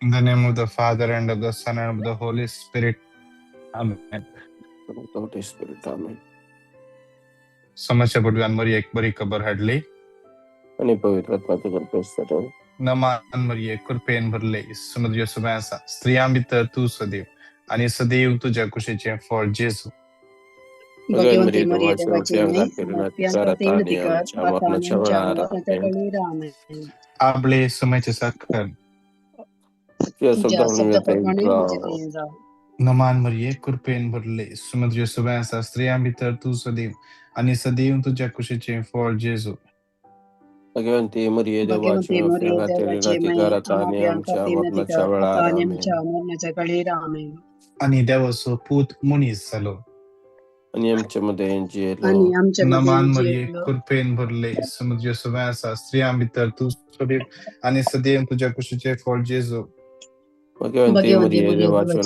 In the name of the Father and of the Son and of the Holy Spirit. Amen. Holy Spirit, amen. समस्यापूर्वी अनमरी एक बरी खबर हाडली आणि पवित्र आत्म्याचे गणपती नमान मरिये कृपेन भरले समुद्र सुभासा स्त्रियां भितर तू सदैव आणि सदैव तुझ्या कुशीचे फळ जेजू भगवंती मरिये देवाची आपले समयचे साखर नमान मरिये कृपेन भरले समुद्र सुभासा स्त्रियां भितर तू सदैव आणि सदैव तुझ्या कुशीचे फळ जेजू भगवंती मरिये देवाची आणि आमच्या मरणाच्या वेळार आमेन. आणि देवाचो पूत मुनीस झालो आणि आमच्यामध्ये नमान मरिये कृपेन भरले समुद्र सुभासा स्त्रियां भितर तू सदैव आणि सदैव तुझ्या कुशीचे फळ जेजू भगवंती मरिये देवाची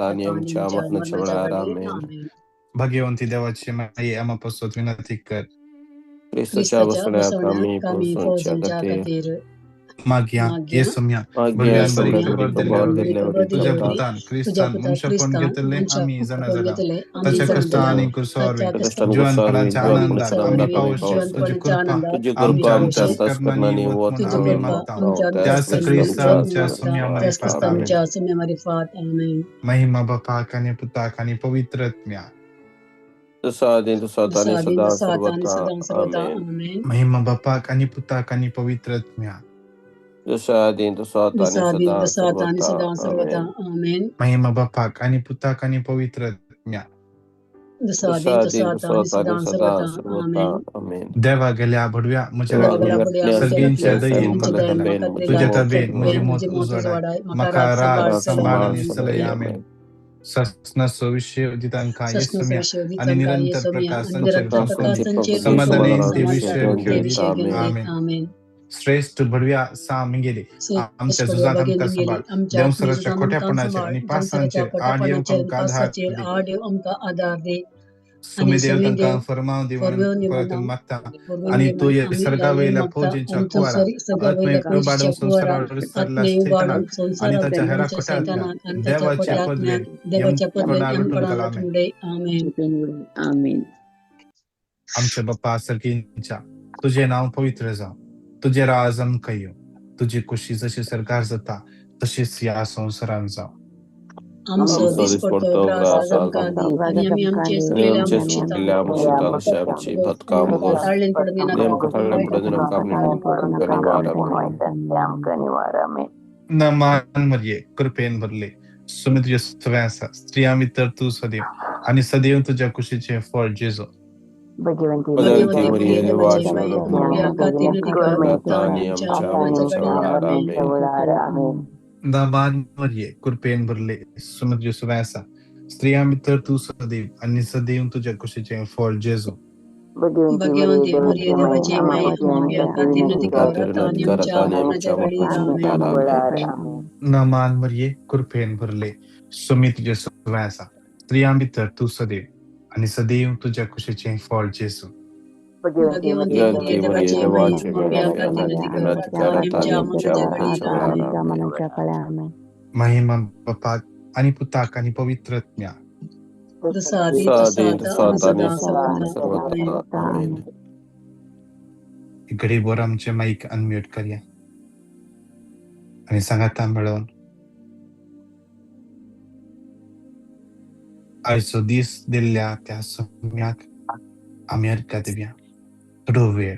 आणि आमच्या मरणाच्या वेळार आमेन. भगवंती देवाची माई आम्हापासून विनंती कर ख्रिस्ताच्या बसण्यात आम्ही पोहोचूच्या खातीर माग्या येसुम्या भगवान बरी खबर दिल्यावर तुझ्या पुतान ख्रिस्तान मनुष्यपण घेतले आम्ही जण झाला त्याच्या कष्ट आणि कुरसवार जीवनपणाच्या आनंदात आम्ही पाऊस तुझी कृपा आमच्या करणानी होत म्हणून आम्ही मागता त्याच ख्रिस्त आमच्या सुम्यामध्ये महिमा बापा आणि पुता आणि पवित्र आत्म्या सदा सर्वदा आमेन. महिमा बापा आणि पुता आणि पवित्र आत्म्या महिमा बापा आणि पुता आणि पवित्र आत्म्या देवा गेल्या भडव्या म्हज्या सर्गींच्या दयेन तुझ्या तबेन म्हजी मोत उजवाडाय म्हाका राज संभाळ आणि सलय आमेन. सस्नसो विषय उदितांका येसुम्या आणि निरंतर प्रकाश संचर समाधाने ते विषय आमेन. श्रेष्ठ भडव्या सा मिंगेले आमच्या झुजाक आमका संभाळ देवसराच्या खोट्यापणाचे आणि पासांचे आधार दे सुमेदेव तांकां फरमाव दिवन परत मागता आणि तो सर्गावेल्या फौजेच्या कुवारा आत्मे बाडून संसारावर विस्तारला सैतानाक आणि ताच्या हेरा खोट्यात देवाचे पदवे आमेन. आमच्या बाप्पा सर्गींच्या तुझे नाव पवित्र जाव तुझे राज आमकां येव तुझी कुशी जशी सरकार जाता तशीच या संसारान जाव नमान मरिये कृपेन भरले सुमित्र सव्यासा स्त्रियां भितर तू सदैव आणि सदैव तुझ्या कुशीचे फळ जेजू भगवंती मरिये देवाची नमान मरिये कृपेन भरले सुमित्र सव्यासा स्त्रियां भितर तू सदैव आणि सदैव तुझ्या कुशीचे फळ जेजू भगवंती मरिये देवाची माई नमान मरिये कृपेन भरले सुमित्र सव्यासा स्त्रियां भितर तू सदैव आणि सदैव तुझ्या कुशीचे फळ जेजू महिमा बापा आणि पुताक आणि पवित्र आत्म्या गरीबवर आमचे माईक अनम्यूट करूया आणि सांगाता मिळून आयचो दीस दिल्ल्या त्या सम्याक आम्ही अर्घ्य दिवया थोडो वेळ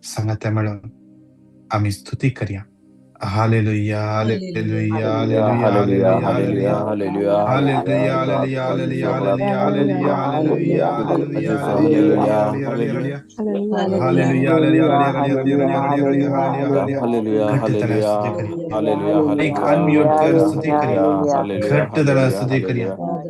सांगाता मिळून आम्ही स्तुती करूया hallelujah hallelujah hallelujah hallelujah hallelujah hallelujah hallelujah hallelujah hallelujah hallelujah hallelujah एक अनम्यूट कर स्तुति करिया घट दड़ा स्तुति करिया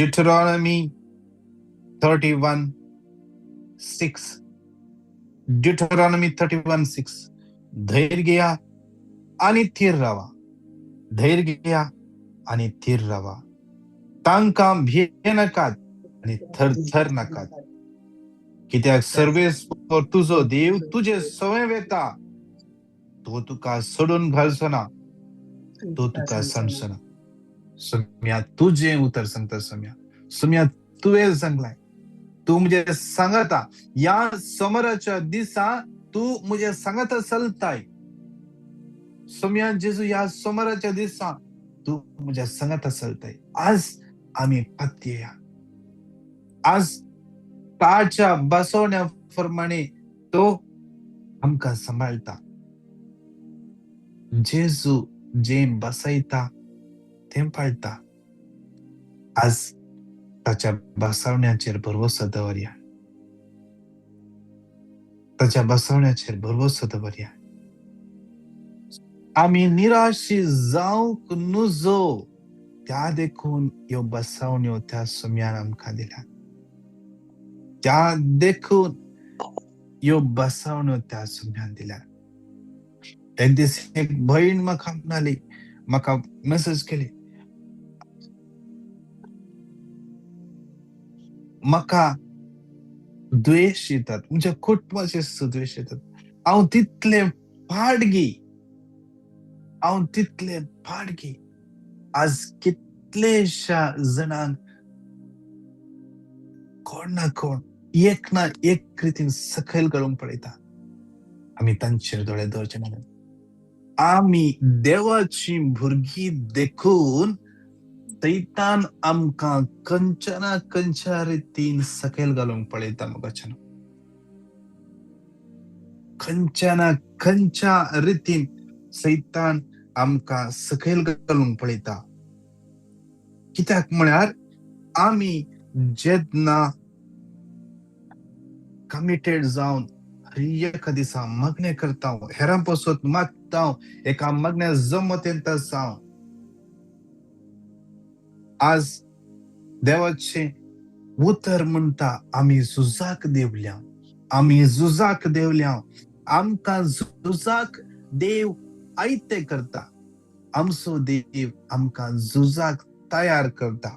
Deuteronomy 31:6. Deuteronomy 31:6. धैर्य घ्या आणि स्थिर राहा. धैर्य घ्या आणि स्थिर राहा. तांकां भिये नाकात आणि थरथर नाकात. कित्याक सर्वेस्वर तुझो देव तुझे सवय वेता. तो तुका सोडून घालचो ना, तो तुका सांडचो ना. सुम्या तुझे उत्तर सांगता. सुम्या तुवें सांगलाय. तू मुझे सांगता या समोरच्या दिसा तू मुझे सांगत चलताय. सुम्या जेजू या समोरच्या दिसा तू मुझे सांगत चलताय. आज आम्ही पाहतोय. आज ताच्या बसवण्याप्रमाणे तो आमका सांभाळता. जेजू जे बसयता ते पाळता. आज ताच्या बसवण्याचेर भरवसो दवरया. ताच्या बसवण्याचेर भरवसो दवरया. आम्ही निराशी जावंक नजो त्या देखून ह्यो बसवण्यो त्या सुम्यान आमकां दिल्या. त्या देखून ह्यो बसवण्यो त्या सुम्यान दिल्या. एक दीस एक भयण म्हाका म्हणाली, म्हाका मेसेज केली, म्हाका द्वेष येतात, म्हणजे कुटुंबाचे द्वेष येतात. हांव तितले फाडगी. आज कितलेशा जणांक कोण ना कोण एक ना एक रितीन सकयल घालूंक पळयता. आमी तांचेर दोळे दवरचे ना. आमी देवाची भुरगीं देखून सैतान आमकां खंयच्या रितीन सकयल घालूंक पळयता. मोगाच्यान खंयच्या रितीन सैतान आमकां सकयल घालूंक पळयता. कित्याक म्हळ्यार आमी जेन्ना कमिटेड जावन एका दिसा मग्न करता, हेरां पासून मागता, एका मग्न जमतेंत जावं. आज देवाचे उतर म्हणटा आमी झुजाक देवल्या. आमकां झुजाक देव आयते करता. आमचो देव आमकां झुजाक तयार करता.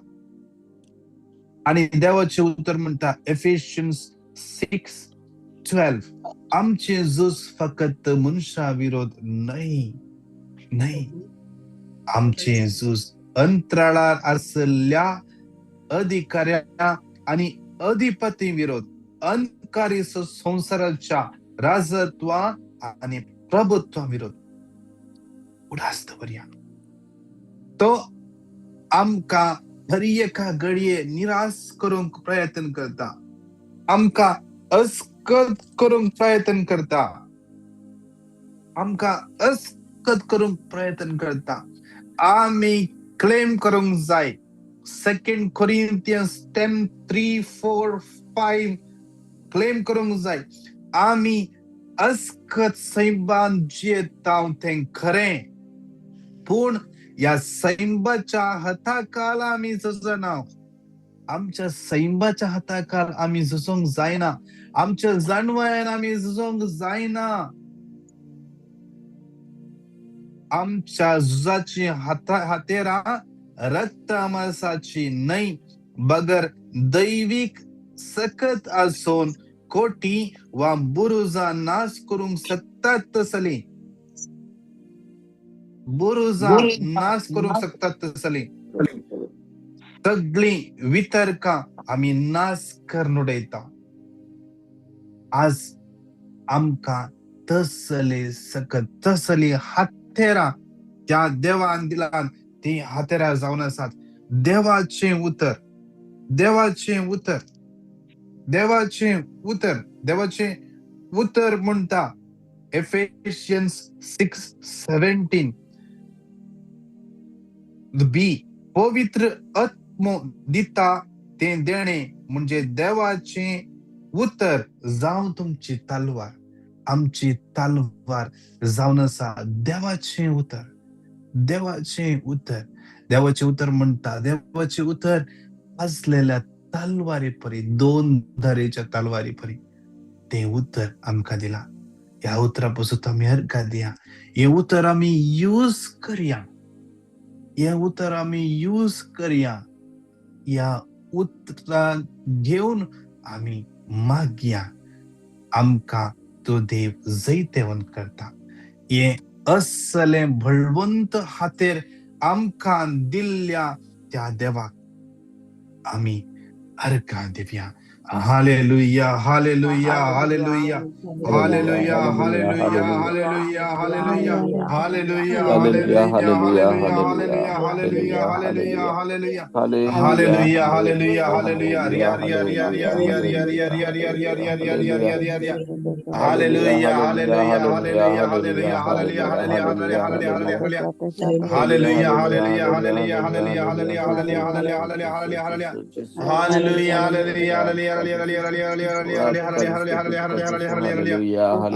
आणि देवाचे उतर म्हणटा एफिशियन्स 6:12 आमचे झूज फकत मनशा विरोध नाही. आमचे झूज अंतराळार आसल्या अधिकाऱ्या आणि अधिपती विरोध, अंधकारी संसाराच्या राजत्वा आणि प्रभुत्वा विरोध. उडास दवरया. तो आमकां हर एका घडये निराश करूंक प्रयत्न करता. आमकां अस्कत करूंक प्रयत्न करता. आमी क्लेम करूंक जाय. 2 Corinthians 10:3-4-5 क्लेम करूंक जाय. आमी अस्कत सैबान जियेता तें खरें, पूण या सैबाच्या हाताखाल आमी झुजना. आमच्या सैबाच्या हाताखाल आमी झुजोंक जायना. आमच्या जाणवायेन आमी झुजोंक जायना. आमच्या झुजाची हातेरां रक्त मांसाची न्हय, बगर दैवीक सकत आसून कोटी वा बुरुजा नाश करूंक शकतात तसली. सगळी वितर्कां आमी नाश करून उडयता. आज आमकां तसली हातेरां त्या देवान दिलान. ती हातेरां जावन आसात. देवाचे उतर म्हणटा एफिशियन्स 6:17 पवित्र आत्मो दिता ते देणे म्हणजे देवाचे उतर जावं तुमची तलवार. आमची तलवार जावन आसा देवाचे उतर म्हणटा. देवाचे उतर असलेल्या तलवारीपरी, 2 धारेच्या तलवारीपरी ते उतर आमकां दिला. ह्या उतरापासून आमी अर्घा दिया. हे उतर आमी यूज करया. हे उतर आमी यूज करया. या उतरां घेऊन आमी मागया. आमकां तो देव जैतेवन करता. हे असले बळवंत हातेर आमकां दिल्ल्या त्या देवाक आमी अर्घा दिवया. Hallelujah, hallelujah, hallelujah, hallelujah, hallelujah, hallelujah, hallelujah, hallelujah, Hallelujah, hallelujah, hallelujah, hallelujah, hallelujah, hallelujah, hallelujah, hallelujah, hallelujah, hallelujah, hallelujah, hallelujah, Riya, Riya, Riya, hallelujah, Riya, Riya, Riya, Riya, hallelujah, Riya, Riya, hallelujah, Riya, Riya, Riya, hallelujah, Riya, Riya, Riya. hallelujah, Hallelujah, hallelujah, hallelujah, hallelujah, hallelujah, hallelujah, hallelujah, hallelujah, hallelujah, hallelujah, hallelujah, hallelujah, hallelujah, hallelujah, hallelujah. hallelujah. Hallelujah, Hallelujah, hallelujah, hallelujah, hallelujah, hallelujah, hallelujah, hallelujah, hallelujah, hallelujah, hallelujah, hallelujah. hallelujah, Jesus, hallelujah, hallelujah. Jesus, Jesus, Jesus, Hallelujah, Jesus. hallelujah, hallelujah, Ratuka hallelujah, Jesu, hallelujah, hallelujah, Ratuka hallelujah, Jesu, hallelujah, Ratuka hallelujah, Jesu. hallelujah. Hallelujah,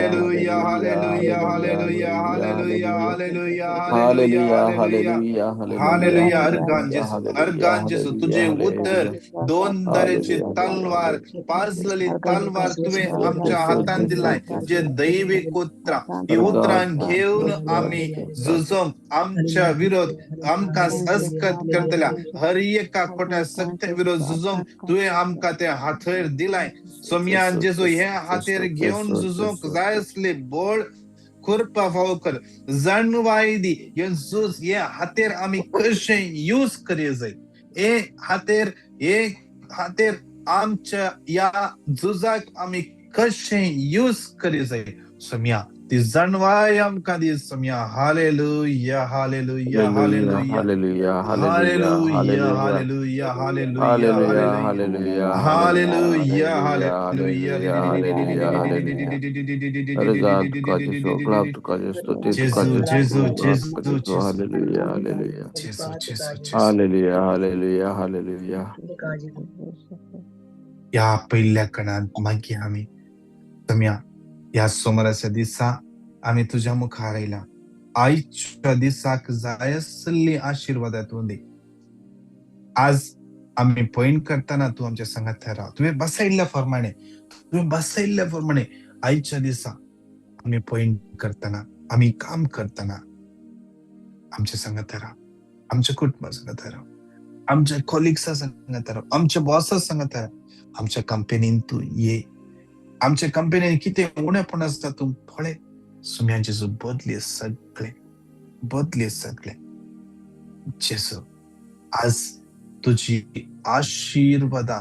hallelujah, Hallelujah, hallelujah, hallelujah, hallelujah, hallelujah, hallelujah, hallelujah, hallelujah. hallelujah, hallelujah, Hallelujah, hallelujah. hallelujah, hallelujah, Hallelujah, hallelujah, organ hallelujah, जेसू hallelujah, तुझे उत्तर hallelujah. 2 धारेची Hallelujah, तलवार, पाजलेली तलवार तुवे आमच्या Jesus, हातान दिलाय. Jesus, जे Jesus. दैविक उतरां, ही Our God, उतरां God, घेऊन God, God, आम्ही God, God. झुजोम आमच्या विरोध आमकां अस्कत करतल्या हर एका खोट्या सत्य विरोध झुजोम तुवें आमकां ते हातेर दिलाय. सोम्या Jesus, जेजू हे Jesus, हातेर Jesus, घेऊन Jesus, झुजोंक Jesus. जाय असले बळ कृपा फावो कर. जाणवाय दी हे झूज हे हातेर आमी कशें यूज करूं जाय. हे हातेर आमच्या या झुजाक आमी कशें यूज करूं जाय. सोम्या ती जाणवाय आमकां दी Saumya. Hallelujah, hallelujah, Hallelujah, hallelujah, hallelujah, hallelujah, hallelujah, hallelujah. Hallelujah, hallelujah, Hallelujah, hallelujah. hallelujah, hallelujah, Hallelujah, hallelujah, hallelujah. hallelujah, hallelujah, hallelujah. अरे God, तुका जिसो क्लाब तुका जिसो ते तुका Jesus, जिसो Jesus, क्लाब तुका Jesus, जिसो Jesus, hallelujah, hallelujah. Jesus, Jesus, Jesus. Hallelujah, hallelujah, hallelujah. या पहिल्या कणात मागे आम्ही सम्या या सोमवाराच्या दिसा आम्ही तुझ्या मुखार आयला. आजच्या दिसाक जाय असली आशीर्वादातून दे. आज आम्ही पॉइंट करताना तू आमच्या संगात राहा. तुम्ही बसैल्या प्रमाणे आजच्या दिसा आम्ही पॉइंट करताना आम्ही काम करताना आमच्या संगात राहा. आमच्या कुटुंबा संगात राहा. आमच्या कॉलिग्सा संगात राहा. आमच्या बॉसा संगात राहा. आमच्या कंपनीन तू ये. आमच्या कंपनीने किती उणेपण असतात तू फळे सुम्यांचे जो बदले सगळे जेसू आज तुझी आशीर्वादा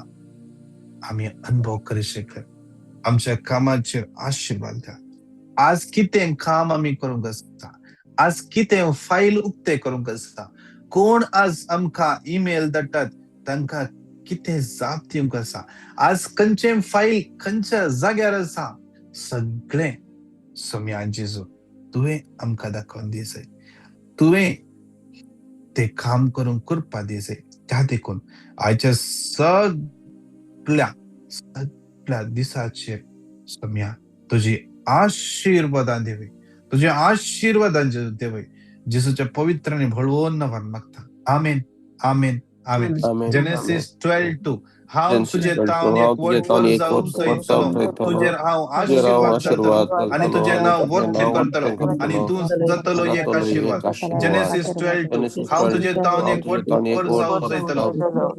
आम्ही अनुभव करू शकत. आमच्या कामाचे आशीर्वाद द्या. आज किती काम आम्ही करूंक आसता. आज किती फाईल उक्ते करूंक आसता. कोण आज आमकां ईमेल धाडटात तांकां किती जाप दिवंक आसा. आज खंयचे फाईल खंयच्या जाग्यार आसा सगळे सोम्या जेजू तुवें आमकां दाखोवन दी जाय. तुवें ते काम करून कृपा दी जाय. त्या देखून आयच्या सगळ्या दिसाचेर सोम्या तुझी आशीर्वादां देवे. तुझे आशीर्वादां देवे. जेजूच्या पवित्र आणि बळवून नांवान मागता. आमेन, आमेन, आमेन. Amen, amen. जेनेसिस 12:2 हांव Genesis तुझे 12, तावन हांव एक तुझे वट तावन वर्ज एक वर्सां उजयतलो. उजयतलो. तुजेर हांव तुजेर हांव आशीर्वाद घालतलो आशीर्वाद आणि घालतलो तुझे आनी नांव तुजें वर्ते नांव करतलो वर्तें आणि करतलो. तू जातलो एक जातलो आशीर्वाद. एक आशीर्वाद. जेनेसिस 12:2 Genesis हांव 12, तुझे तावन हांव एक तुझे वट तावन एक वर्ज उजयतलो.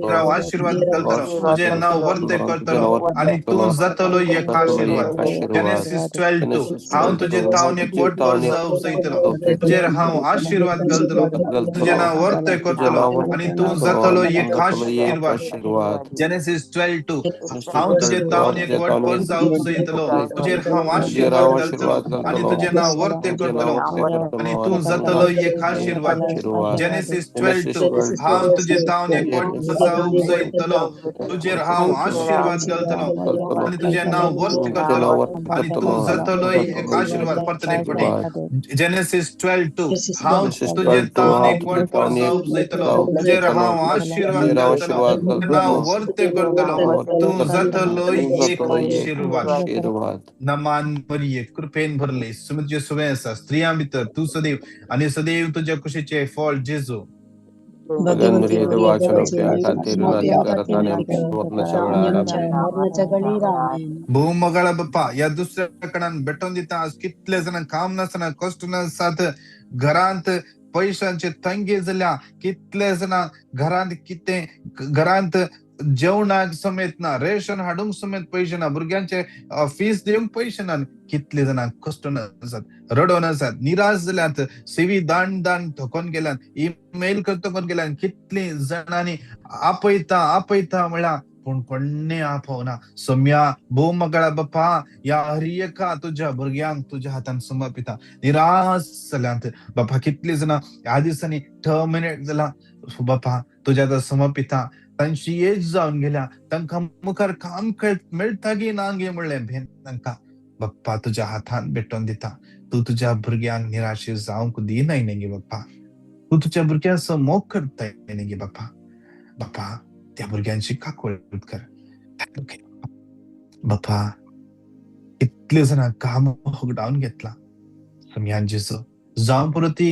हांव आशीर्वाद घालतलो तुझे नांव वर्ते तुजें करतलो नांव वर्तें आणि तू करतलो. जातलो एक जातलो आशीर्वाद. एक आशीर्वाद. जेनेसिस 12:2 Genesis हांव 12, तुझे हांव तावन एक तुजेर वट तावन वर्ज एक उजयतलो. तुजेर उजयतलो. हांव आशीर्वाद घालतलो तुझे घालतलो. नांव वर्ते तुजें करतलो नांव आणि वर्तें तू करतलो जातलो आनी तूं एक जातलो एक आशीर्वाद. आशीर्वाद. जेनेसिस 12:2 Genesis हांव तुझे 12, हांव तावन एक तुजेर वट तावन एक वर्ज उजयतलो. तुजेर हांव तुजेर आशीर्वाद हांव घालतलो आशीर्वाद आणि घालतलो. तुझे नांव वर्ते तुजें नांव करतलो वर्तें आणि करतलो तू आनी तूं जातलो एक जातलो एक आशीर्वाद. आशीर्वाद. जेनेसिस Genesis 12:2 12, हांव तुझे तावन एक वट वर्ज उजयतलो. तुजेर हांव आशीर्वाद घालतलो घालतलो आणि तुझे नांव वर्ते तुजें करतलो नांव वर्तें आणि करतलो तू आनी जातलो तूं एक जातलो आशीर्वाद. एक परतून एक फावटी आशीर्वाद. जेनेसिस 12:2 हांव Genesis तुझे 12, तावन हांव एक तुजेर वट तावन वर्ज एक उजयतलो. तुजेर उजयतलो. हांव आशीर्वाद तुजेर हांव घालतलो. आशीर्वाद तुजें नांव घालतलो. वर्ते करतलो. नांव वर्तें तू करतलो जातलो तूं एक जातलो एक आशीर्वाद. आशीर्वाद. नमान मरिये कृपेन भरले सुमचे सुवें आसा स्त्रियां भितर तू सदैव आणि सदैव तुझ्या कुशीचे फळ जेजू सगळ्यां मर्यादा वाचन खातीर करताना मरणाच्या वेळार आमेन. भूमगळा बाप्पा या दुसऱ्या कडान भेटून दिता. आज कितले जण काम नासतना कष्ट नासात, घरांत पैशांचे तंगी जाल्या, कितले जण घरांत जेवणाक समेत ना, रेशन हाडूंक समेत पैसे ना, भुरग्यांचे फीस दिवंक पैसे ना, कितले जण कष्ट नासात, रडोन आसात, निराश जाल्यात, सीवी दान थकोन गेल्यात, ईमेल करतोन गेल्यात, कितली जणांनी आपयता म्हणला पण कोणी आपवना. सोम्या भूमगळा बाप्पा या हरियका तुझ्या भुरग्यांक तुझ्या हातान समर्पिता. निराश जाल्यात बाप्पा, कितली जण ह्या दिसांनी टर्मिनेट जाला बाप्पा तुझ्या हातान समर्पिता. तांची एज जावन गेल्या, तांकां मुखार काम मेळटा गी ना गे म्हणलें भेन तांकां बाप्पा तुझ्या हातान भेटोन दिता. तू तुझ्या भुरग्यांक निराशे जावंक दिनाय न्ही गे बाप्पा. तू तुझ्या भुरग्यांचो मोग करताय न्ही गे बाप्पा. बाप्पा त्या भुरग्यांची काकूळ कर बाप्पा. कितले जण काम होगडावन घेतला सोम्यान जेजू. जावं पुरो ती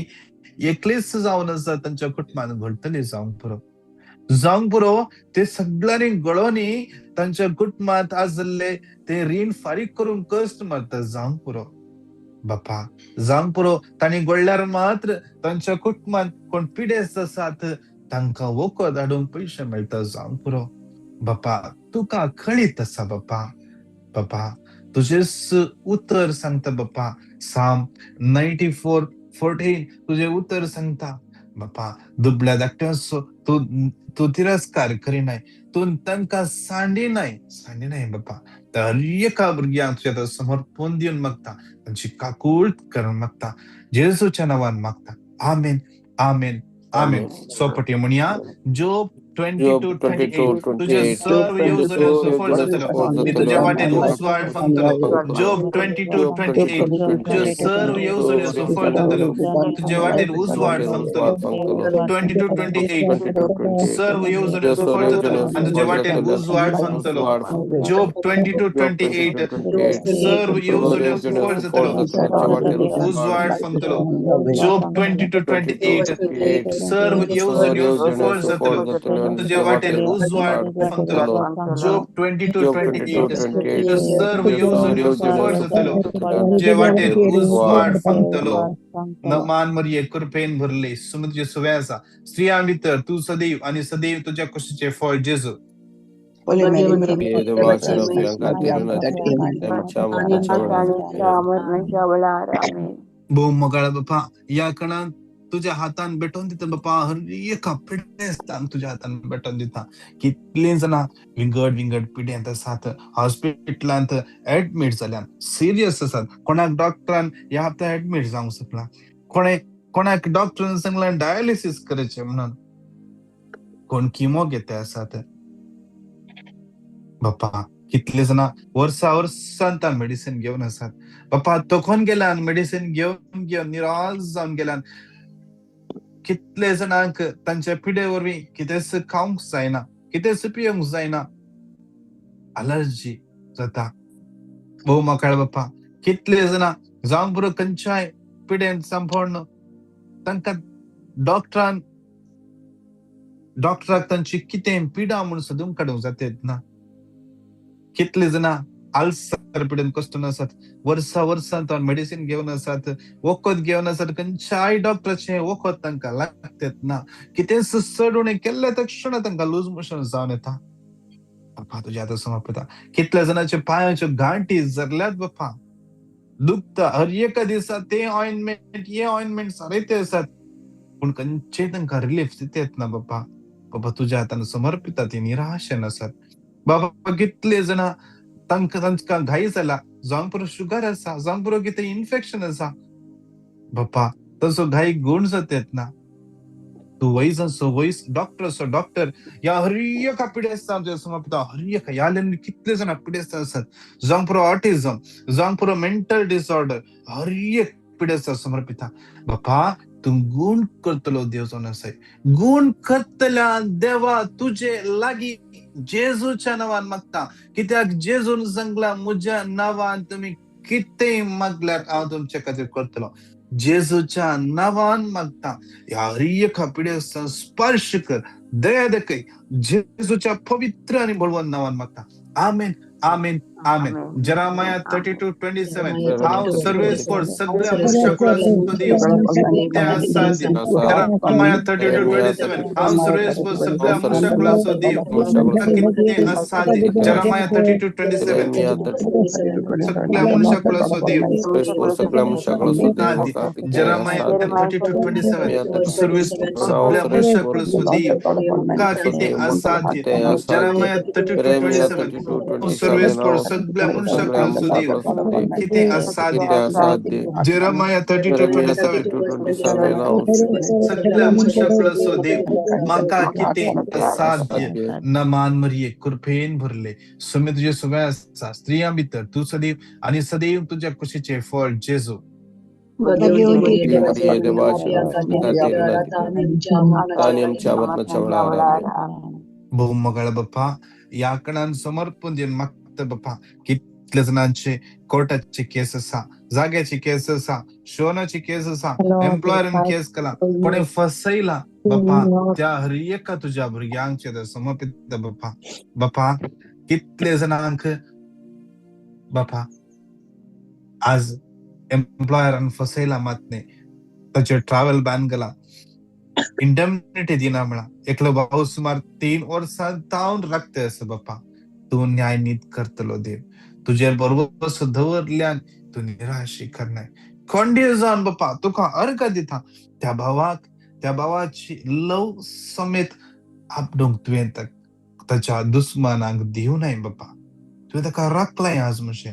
एकलीच जावन आसा तांच्या कुटुंबान घडतली जावंक पुरो ते सगळ्यांनी गळोनी तांच्या कुटुंबात आज जाल्ले ते रीण फारीक करून कष्ट मारता. जावंक पुरो बाप्पा, जावंक पुरो तांणी गळल्यार मात्र तांच्या कुटुंबात कोण पिडेस्त आसात तांकां वखद हाडूंक पैसे मेळटा. जावंक पुरो बाप्पा, तुका कळीत आसा बाप्पा. बाप्पा तुझेच उतर सांगता बाप्पा. साम 94:14 तुझे उतर सांगता बाप्पा. दुबळ्या धाकट्यांचो तू तिरस्कार करिनाय, तू तांकां सांडिनाय बाप्पा. तर एका भुरग्यांक तुझ्या समर्पण दिवन मागता, तांची काकूळ करून मागता, जेजूच्या नांवान मागता. आमेन आमेन आमेन. सोपटी म्हणया जोब 22:28 तुझे सर्व येवजण्यो सफळ जातल्यो, ती तुझ्या वाटेन उसवाड फंगतलो. जोब 22:28 तुझे सर्व येवजण्यो सफळ जातल्यो, तुझ्या वाटेन उसवाड फंगतलो. 22:28 सर्व येवजण्यो सफळ जातल्यो आणि तुझ्या वाटेन उसवाड फंगतलो. जोब 22:28 सर्व येवजण्यो सफळ जातल्यो, उसवाड फंगतलो. जोब 22:28 सर्व येवजण्यो सफळ जातल्यो, तुझ्या वाटेन उजवाड फंगतलो. जोब 22:28 सर्व येवजण्यो सफळ जातल्यो, तुझ्या वाटेन उजवाड फंगतलो. नमान मरिये कृपेन भरले सुमतीचे सुवे आसा, स्त्रियां भितर तू सदैव आणि सदैव तुझ्या कुशीचे फळ जेजू. भूमगळा बाप्पा या कणान तुझ्या हातान भेटून दिता बाप्पा. हर एका पिडेस्तान तुझ्या हातान भेटून दिता. कितली जाणां विंगड पिड्यांत आसात, हॉस्पिटलांत ऍडमिट जाल्यात, सिरियस आसात. कोणाक डॉक्टरान ह्या हप्त्यात ऍडमिट जावंक सोदला, कोणाक डॉक्टरान सांगलां डायलिसीस करचें म्हणून, कोण किमो घेता आसात बाप्पा. कितले जाणां वर्सां मेडिसिन घेवन आसात बाप्पा. तोखून गेल्यान मेडिसिन घेवन निराश जावन गेल्यान. कितले जाणांक तांच्या पिडे वरवीं कितेंच खावंक जायना, कितेंच पिवंक जायना, अलर्जी जाता. भोव मोकळ्या बाप्पा. कितले जाणां जावंक पुरो खंयच्याय पिडेन सांपण तांकां डॉक्टराक तांची कितें पिडा म्हूण सोदून काडूंक जातेत ना. कितले जाणां आल्सर पिडेन कश्ट आसात, वर्सां तो मेडिसिन घेवन आसात, वखद घेवन आसात, खंयच्याय डॉक्टराचे वखद तांकां लागतात ना. कितेंच चड उणें केल्ल्या तक्षण तांकां लूज मोशन जावन येता बाप्पा. तुज्या आतां समर्पिता. कितल्या जाणांच्या पांयाच्यो गांठी जारल्यात बाप्पा, दुखता. हर एका दिसा ते ऑइंटमेंट सारयते आसात, पूण खंयचेय तांकां रिलीफ दितात ना बाप्पा. बाबा तुज्या हातान समर्पिता. ती निराशेन आसात बाबा. कितले जाणां तांकां घाई जाला, जावंक पुरो शुगर आसा, जावंक पुरो कितें इन्फेक्शन आसा बाप्पा. तसो घाई गुण जातात ना. तू वयस डॉक्टर या हर एका पिडेस्तान तुज्या समर्पिता. हर एका ह्या कितले जाणां पिडेस्तान आसात, जावंक पुरो ऑटिझम, जावंक पुरो मेंटल डिसऑर्डर, हर एक पिडेस्तान समर्पिता बाप्पा. तू गुण करतलो देव जावन आसाय. गुण करतल्या देवा तुजे लागीं जेजूच्या नांवान मागता, कित्याक जेजून सांगला म्हज्या नांवान तुमी कितेंय मागल्यार हांव तुमचे खातीर करतलो. जेजूच्या नावान मागता या हरियेका पिढ्याचा स्पर्श कर, दया दे जेजूच्या पवित्र आणि बळवंत नावान मागता. आमेन, आमेन, आमेन. जरामाया 32:27 हांव सर्वेस्पर सगळ्या मनुष्याकुळास देव कितें असाध्य. जरामाया 32:27 हांव सर्वेस्पर सगळ्या मनुष्याकुळास देव कितें असाध्य. जरामाया 32:27 सगळ्या मनुष्याकुळास देव आदि. जरामाया 32:27 सर्वेस्पर सगळ्या मनुष्याकुळास देव कितें असाध्य. जरामाया 32:27 सर्वेस्पर सगळ्या मनुष्याकुळास देव कितें असाध्य. जरामाया 32:27 सगळ्या मनुष्याकुळास देव माका कितें असाध्य. नमान मरिये कृपेन भरले, सुमे तुझे सगळ्या स्त्रियां भितर तू सदैव आणि सदैव तुझ्या कुशीचे फळ जेजू. बहुमगळ बाप्पा या कणान समर्पण देऊन मागता बाप्पा. कितल्या जणांचे कोर्टाचे केस असा, जाग्याची केस असा, शोनाची केस असा, एम्प्लॉयरान केस केला, कोणी फसयला बाप्पा. त्या हरियेका तुझ्या भुरग्यांचे समर्पित बाप्पा. बाप्पा कितले जणांक बाप्पा आज एम्प्लॉयरान फसयला मातने, ताचे ट्रॅव्हल बॅन केला, इंडॅम्निटी दिना म्हणा. एकलो भाऊ सुमार 3 वर्सां तावन राखते असं बाप्पा. तू न्याय नीत करतलो देव. तुझे बरोबर दवरल्यान तू निराशी करणार. खोंडे जाऊन बाप्पा तुका अर्घ दिता त्या भावाची लव समेत आपडूंक तुवें ताच्या दुस्मनांक दिवं नाही बाप्पा. तुवें ताका राखलाय आज म्हणजे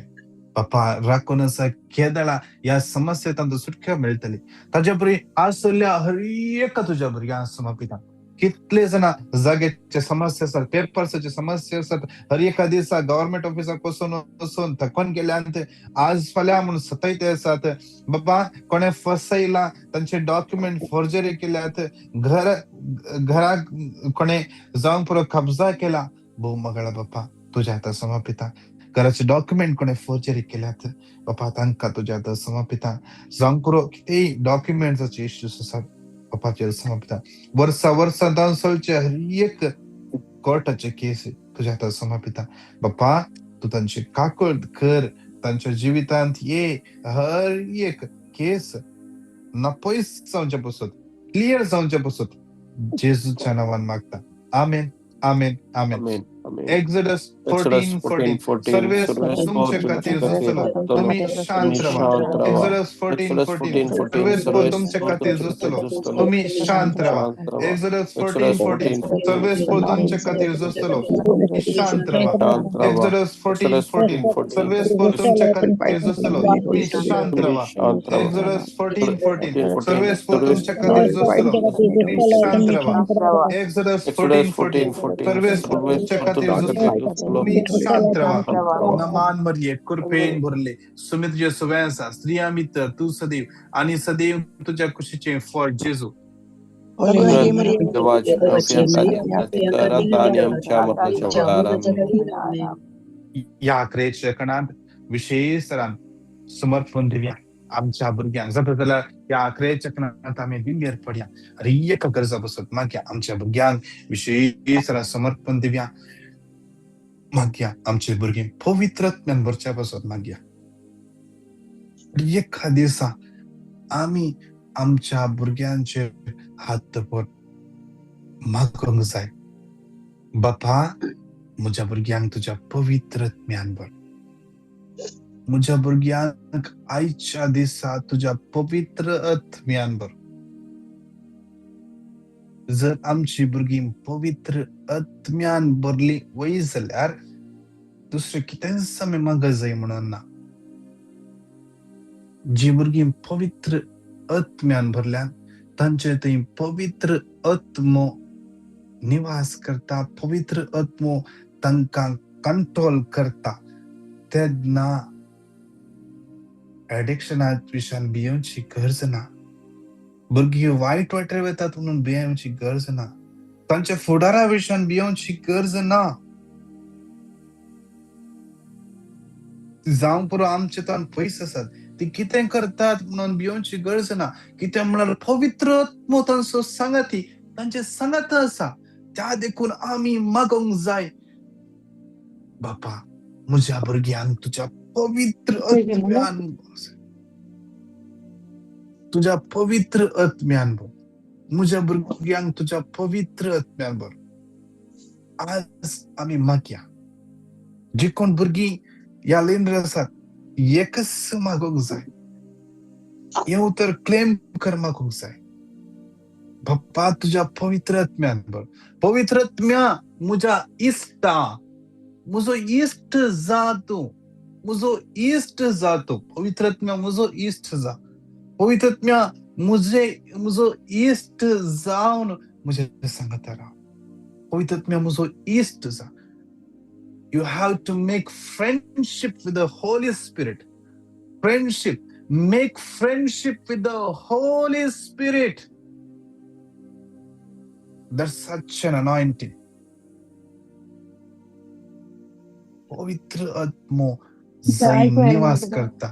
बाप्पा. राखून असा केदळा या समस्येंत सुटका मेळटली. ताच्या परी आसल्या हरियेका तुझ्या भुरग्यांक समर्पिता. कितले जण जागेचे समस्या असतात, पेपर्सचे समस्या असतात, हर एका दिवसा गव्हर्नमेंट ऑफिसाक वचून थकून गेल्यान आज फाल्यां म्हणून सतयते असतात बाप्पा. कोणे फसयला, तांचे डॉक्युमेंट फॉर्जरी केल्यात, घराक कोणे जाऊन पुरो कब्जा केला. भू मगळा बाप्पा तुझ्या हातात समर्पिता. घराचे डॉक्युमेंट कोणे फॉर्जरी केल्यात बाप्पा, तांकां तुझ्या हातात समर्पिता. जाऊन पुरो कितेंय डॉक्युमेंट्साचे इश्यूज असतात बाप्पाचेर समर्पिता. वर्सां दांसलचे हर एक कोर्टाचे केस तुझ्या हातात समर्पिता. बाप्पा तू तांची काकूळ कर, तांच्या जिवितांत ये हर एक केस नपयस जावचे पसत, क्लियर जावचे पसत जेजूच्या नावान मागता. आमेन, आमेन, आमेन. एक्झोडस 14:14 सर्वे तुमचे खातीर झुजतलो, तुम्ही शांत राहा. एक्झोडस 14:14 सर्वे तुमचे खातीर झुजतलो, तुम्ही शांत राहा. एक्झोडस 14:14 सर्वे तुमचे खातीर झुजतलो, तुम्ही शांत राहा. एक्झोडस 14:14 सर्वे तुमचे खातीर झुजतलो, तुम्ही शांत राहा. एक्झोडस 14:14 सर्वे तुमचे खातीर झुजतलो, तुम्ही शांत राहा. एक्झोडस 14:14 सर्वे तुमचे खातीर तुम्ही शांत राहा. नमान मरिये कृपेन भरले, सुमे तुझे सगळ्यांचा स्त्रिया मित्र तू सदैव आणि सदैव तुझ्या कुशीचे फळ जेजू. या क्रेच्या कणात विशेष समर्पण दिव्या आमच्या भुरग्यांक जाता जाल्यार या क्रेच्या कणात आमी दिंडेर पडया. अरे एक गरजा बसत मागया आमच्या भुरग्यांक विशेष समर्पण दिव्या. मागया आमचे भुरगे पवित्रत्म्यान भरच्या बसत मागया. एका दिसा आमी आमच्या भुरग्यांचे हात दवर मागूंक जाय. बापा म्हज्या भुरग्यांक तुज्या पवित्रत्म्यान भर. म्हज्या भुरग्यांक आयच्या दिसा तुज्या पवित्र आत्म्यान भर. जर आमची भुरगीं पवित्र आत्म्यान भरली वय जाल्यार दुसरें कितेंच आमी मागत जाय म्हणून ना. जी भुरगीं पवित्र आत्म्यान भरल्यान तांचे थंय पवित्र आत्मो निवास करता, पवित्र आत्मो तांकां कंट्रोल करता. तेन्ना एडिक्शना विशयान भियोवची गरज ना. भुरगीं वायट वाटेर वतात म्हणून भियोवची गरज ना. तांच्या फुडारा विशयान भियोवची गरज ना. जावं पुरो आमचे तान पयस आसात ती कितें करतात म्हणून भिवची गरज ना. कितें म्हळ्यार पवित्र आत्मो तांचो सांगाती तांचे सांगात आसा. त्या देखून आमी मागोंक जाय, बापा म्हज्या भुरग्यांक तुज्या पवित्र आत्म्यान तुझ्या पवित्र आत्म्यान भर. म्हज्या भुरग्यांक तुझ्या पवित्र आत्म्यान भर. आज आमी मागया, जी कोण भुरगीं ह्या लेंद्र आसात, एकच मागोंक जाय. हें उतर क्लेम कर मागोंक जाय. बाप्पा तुझ्या पवित्र आत्म्यान भर. पवित्र आत्म्या म्हज्या इश्टा, म्हजो इश्ट जा तूं. म्हजो इश्ट जा तूं. पवित्र आत्म्या म्हजो इश्ट जा. पवित्र आत्म्या म्हजो इश्ट जावन म्हज्या सांगाता राव. पवित्र आत्म्या म्हजो इश्ट जा. You have to make friendship with the Holy Spirit. Friendship. Make friendship with the Holy Spirit. That's such an anointing. पवित्र आत्मो जय निवास करता.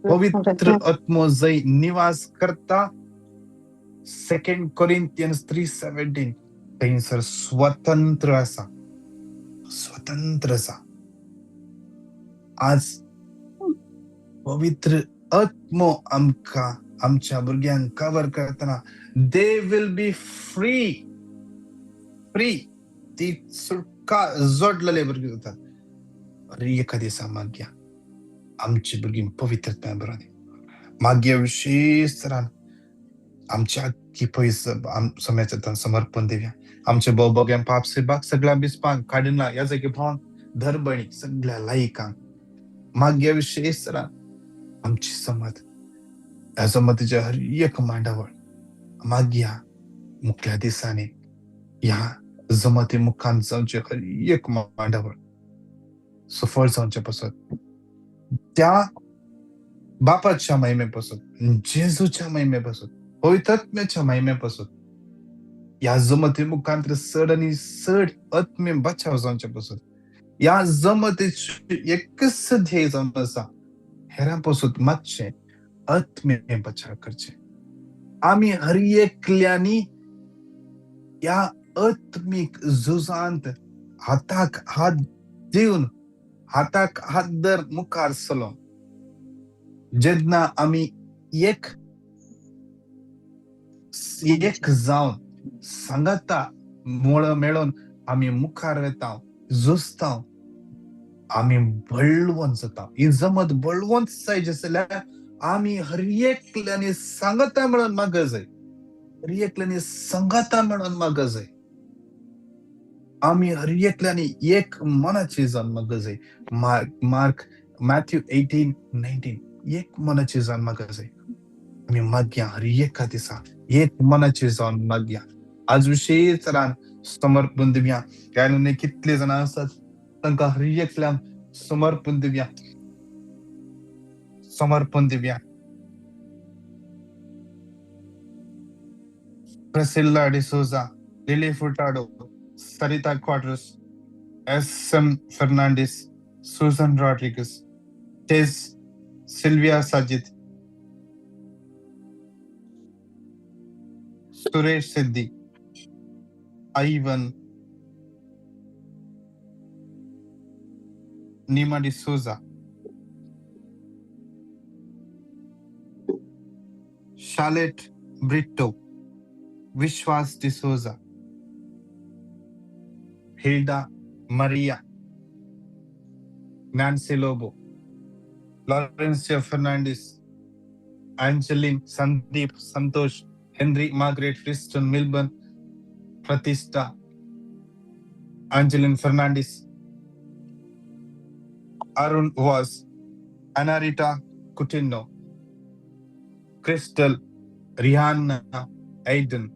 पवित्र आत्मो जय निवास करता. 2 Corinthians 3:17. थंयसर स्वतंत्र आसा. स्वतंत्र आसा. आज पवित्र आत्मो आमकां आमच्या भुरग्यांक कवर करतना they will be free. Free. ती सुटका जोडलेले भुरगे जातात. अरे एका दिसा मागया आमची भुरगीं पवित्र आत्म्यान भरोनी. मागया विशेष तरान आमच्या की पयस समाजांत समर्पण दिवया. आमच्या भोवभोग्यांक पापसेबाक सगळ्या बिस्पांक काडिना ह्या जागी भावांक धरबणी सगळ्या लायकांक मागया विशेष तरान आमची समत ह्या समतीचे हर एक मांडावळ मागया मुख्या दिसांनी ह्या जमती मुखांत जावचे हर एक मांडावळ सफळ जावचे पासून त्या बापाच्या महिमेपासून जेजूच्या महिमेपासून पवित्र आत्म्याच्या महिमेपासून या जमती मुखांत चड आनी चड आत्मे बचाव जावचे पासून या जमतीचे एकच ध्येय जावन आसा हेरां पासून मातशें आत्मे बचाव करचे. आमी हर एकल्यांनी या आत्मीक झुजांत हाताक हात दिवन हाताक हात धर मुखार चलो. जेन्ना आमी एक जावन सांगाता मेळोन आमी मुखार वेता झुजता आमी बळवंत जाता. ही जमत बळवंत जायची जाल्यार आमी हर एकल्यांनी सांगाता मेळोन माग जाय. हर एकल्यांनी सांगाता मेळोन माग जाय. आमी हर एकल्यांनी एक मनाची जावन माग जाय. मॅथ्यू 18:19 एक मनाची जावन माग जाय. आमी मागया हर एका दिसा एक मनाची जावन मागया. आज विशेष तरान समर्पण दिवया. काय कितले जाण आसात तांकां हर एकल्यांक समर्पण दिवया. समर्पण दिवया. Priscilla D'Souza, Lily Furtado, Sarita Quadros, S.M. Fernandez, Susan Rodriguez, Tess, Sylvia Sajid, Suresh Siddhi, Ivan, Nima D'Souza, Charlotte Brito, Vishwas D'Souza, Hilda Maria, Nancy Lobo, Laurencia Fernandez, Angeline, Sandeep, Santosh, Henry, Margaret, Kristen, Milburn, Pratista, Angeline Fernandez, Arun Was, Anarita Coutinho, Crystal, Rihanna, Aiden,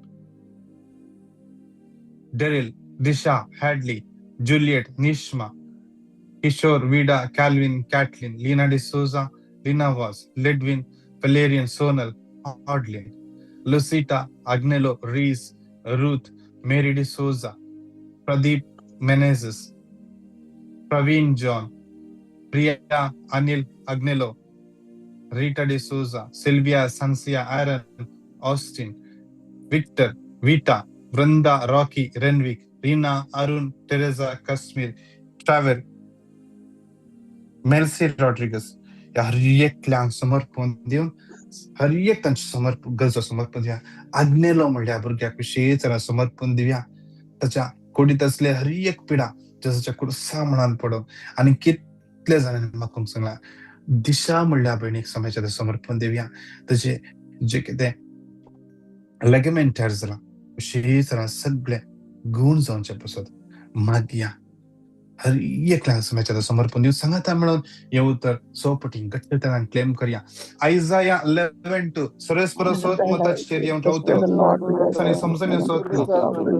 Daryl, Disha, Hadley, Juliet, Nishma, Kishore, Vida, Calvin, Kathleen, Lina D'Souza, Lina Was, Ledwin, Valerian, Sonal, Audlin, Lucita, Agnello, Reese, Ruth, Mary D'Souza, Pradeep Menezes, Praveen John, Priya, Anil, Agnello, Rita D'Souza, Silvia Sancia, आयरन, ऑस्टिन, विक्टर, वीटा, वृंदा, रॉकी, रेनविक, रीना, अरुण, टेरेसा, काश्मीर, ट्रॅव्हर, मेल्सी रॉड्रिगस या हर एकल्याक समर्पण दिवन हर एक तांचे गरजो समर्पण दिवया. आज्ञेलो म्हणल्या भुरग्याक विशेष समर्पण दिवया. ताच्या कुडीत असले हर एक पिडा जेसाच्या कुडसा मनान पडो आणि कितले जाणांनी म्हाका सांगला दिशा म्हणल्या भयणीक समाजाचें समर्पण दिवया. ताचे जे कितें लेगमेंट तयार जाला विशेष सगळे गुण जावचे पसत मागया. हर एकल्याक समाजाचें समर्पण दिवन सांगाता म्हणून हे उतर सोपटीन घट्टतरान क्लेम करया. आयजाया 11:2 सर्वेस्पर सोत्मताचेर येवन रावतलो सानी समजणे सोत्मो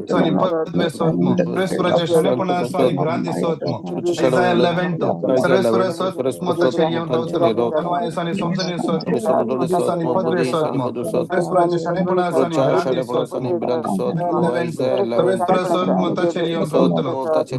सानी पदवे सोत्मो सर्वेस्पराच्या शणेपणा सानी भ्रांती सोत्मो. आयजाया 11:2 सर्वेस्पर सोत्मताचेर येवन रावतलो सानी समजणे सोत्मो सानी पदवे सोत्मो सर्वेस्पराच्या शणेपणा सानी भ्रांती सोत्मो. 11:2 सर्वेस्पर सोत्मताचेर येवन रावतलो सानी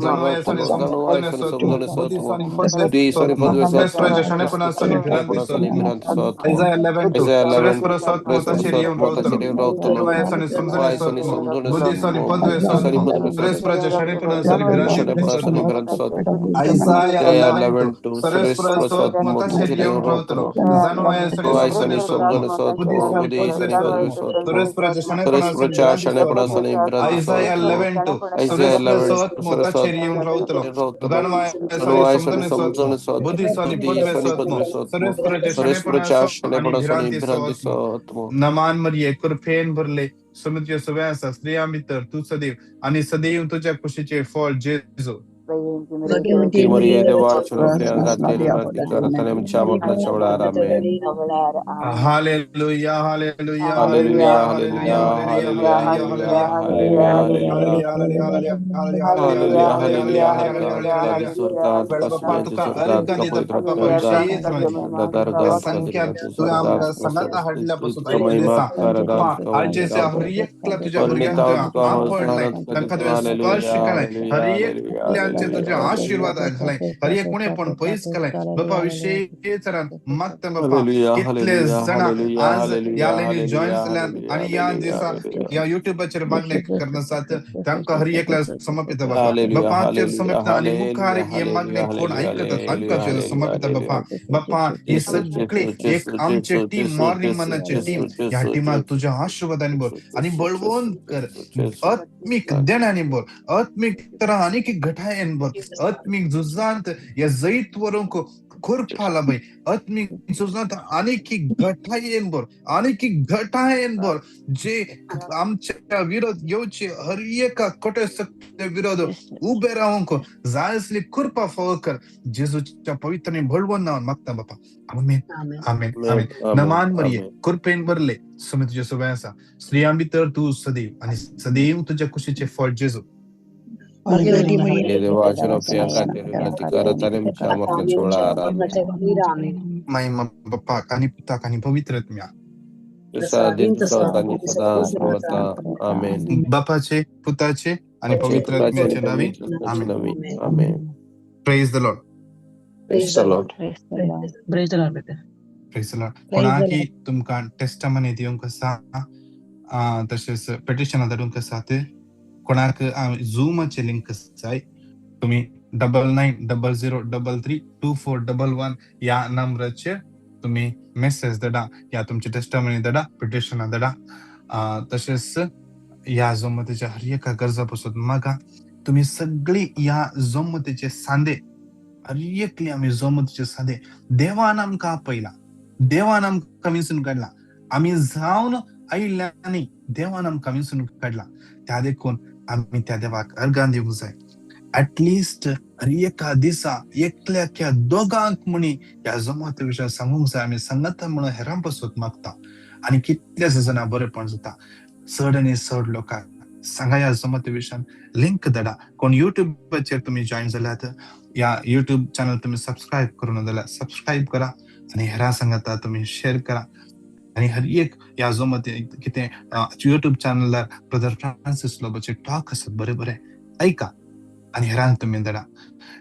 नमान मरिये कृपेन भरले समुद्र सव्यासा स्त्रिया मित्र तू सदैव आणि सदैव तुझ्या खुशीचे फळ जेजू. Maria de Varchano Priyangatele Martikaratane Chamotna Chavlara Amen. Hallelujah, hallelujah, Hallelujah, hallelujah, hallelujah, hallelujah, hallelujah, hallelujah, hallelujah, hallelujah, surgat pasment surgat kapoitrat संख्या तू आमका संगता हाडल्यापासून ऐकलेसा आजचे हर एकला तुझ्या भुरग्यांक आपणलाय तांका तुझे स्पर्श केलाय हर एकल्याचे तुझे आशीर्वाद घालाय हर एक कोणे पण पयस केलाय बाबा विशेष मागता बाबा कितले जण आज या लाईनी जॉईन जाल्यात आणि या दिवसा या युट्यूबाचेर मागणे करनासात तांका हर एकला समर्पित बाबा बापाचेर समर्पित आणि मुखार हे मागणे कोण ऐकतात अंकाचेर समर्पित बापा बापा हे सगळे एक आमचे टीम मॉर्निंग मनाचे टीम या टीमात तुझ्या आशीर्वादाने बोल आणि बळवून कर आत्मिक देण्याने बोल आत्मिक तरह अनेक घटायन बोल आत्मिक जुजांत या जैत वरून खुरपाला बाई आत्मिक जुजांत अनेक घटायन बोल अनेक घटायन बोल जे आमच्या विरोध येऊचे हर एका खोटे सत्य विरोध उभे राहून जायसली खुरपा फळ कर जेजूच्या पवित्रने बळवून नाव मागता बापा. आमेन आमेन आमेन. नमान मरिये कृपेन भरले समित जेसू वयासा स्त्रियांबी तर तू सदैव आणि सदैव तुझ्या खुशीचे फळ जेजू. Devacano Priyangatele Martikaratane Chamotna Chavlara Amen. महिमा बाप्पा आणि पिता आणि पवित्र आत्म्या Amen. बापाचे पुताचे आणि पवित्र आत्म्याचे नावे Amen. Praise the Lord. Praise the Lord. Praise the Lord, brother. Praise the Lord. कोणाकी तुमका टेस्टामनी दिवंक आसा तसेच पेटिशन धाडूंक आसा ते कोणाक झूमाचे लिंक जाय तुम्ही 9900332411 या नंबराचेर तुम्ही मेसेज धाडा या तुमचे टेस्टामनी धाडा पेटिशन धाडा. तसेच या जोमतेच्या हर एका गरजापासून मागा तुम्ही सगळी या जोमतेचे सांदे हर एकली आम्ही जोमतेचे सांदे देवान आमकां आपयला देवान आमकां विंचून काडला आम्ही जावन आयिल्ल्यानी देवान आमकां विंचून काडला त्या देखून आम्ही त्या देवाक अर्गां दिवंक जाय. ऍटलिस्ट हर एका दिसा एकल्या दोगांक म्हणी या जमात विशय सांगूंक जाय आम्ही सांगता म्हणून हेरां पासून मागता आणि कितलेच जाणां बरेपण जाता. चड आनी चड लोकांक सांगा या जमात विशयान लिंक धाडा. कोण युट्यूबाचेर तुम्ही जॉईन जाल्यात या युट्यूब चॅनल तुम्ही सबस्क्राईब करून जाल्यार सबस्क्राईब करा आणि हेरां सांगता तुम्ही शेअर करा. आणि हर एक या जो मध्ये कितें युट्यूब चॅनलार ब्रदर फ्रांसिस लोबोचे टॉक आसात बरे बरे ऐका आणि हेरांक तुम्ही धाडा.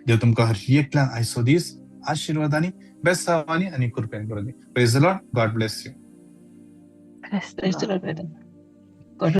देव तुमकां हर एकल्यान आयचो दीस आशीर्वादाने, बेसावाने आणि कृपेने करू दे. Praise the Lord. God bless you. Praise the Lord, brother.